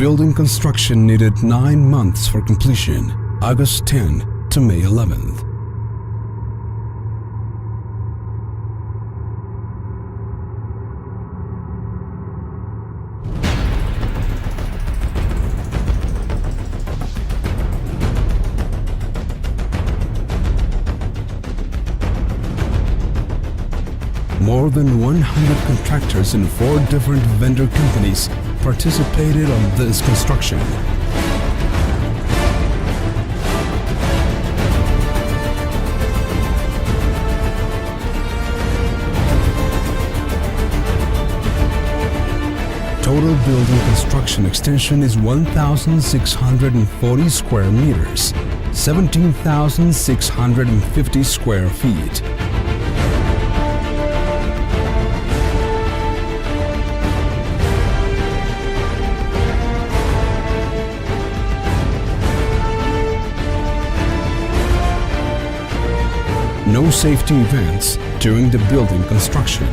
building construction needed 9 months for completion, August 10 to May 11th. More than 100 contractors in 4 different vendor companies participated on this construction. Total building construction extension is 1,640 square meters, 17,650 square feet. No safety events during the building construction.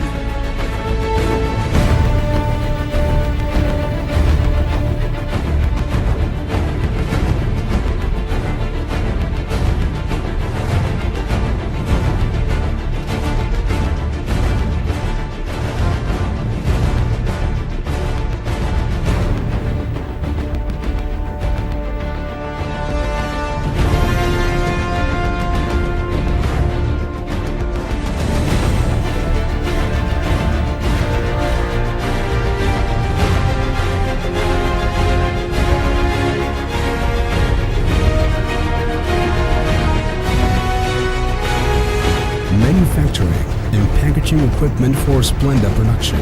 Manufacturing and packaging equipment for Splenda production.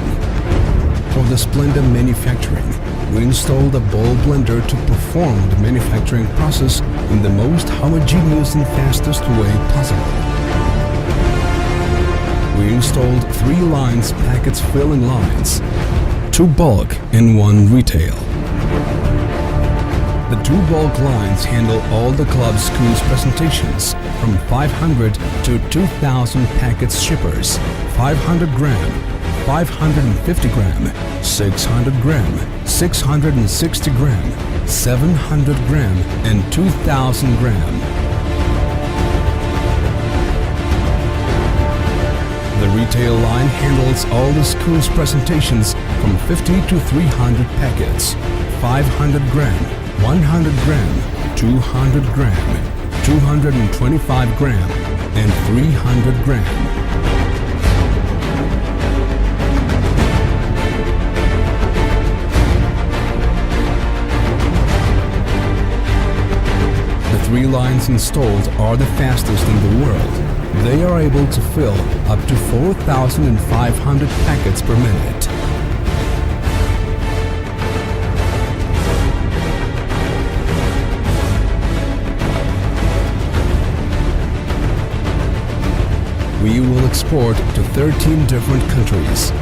For the Splenda manufacturing, we installed a ball blender to perform the manufacturing process in the most homogeneous and fastest way possible. We installed 3 lines packets filling lines, 2 bulk and 1 retail. The 2 bulk lines handle all the club schools presentations from 500 to 2,000 packets shippers, 500 gram, 550 gram, 600 gram, 660 gram, 700 gram and 2,000 gram. The retail line handles all the school's presentations from 50 to 300 packets, 500 gram, 100 gram, 200 gram, 225 gram, and 300 gram. The 3 lines installed are the fastest in the world. They are able to fill up to 4,500 packets per minute. We will export to 13 different countries.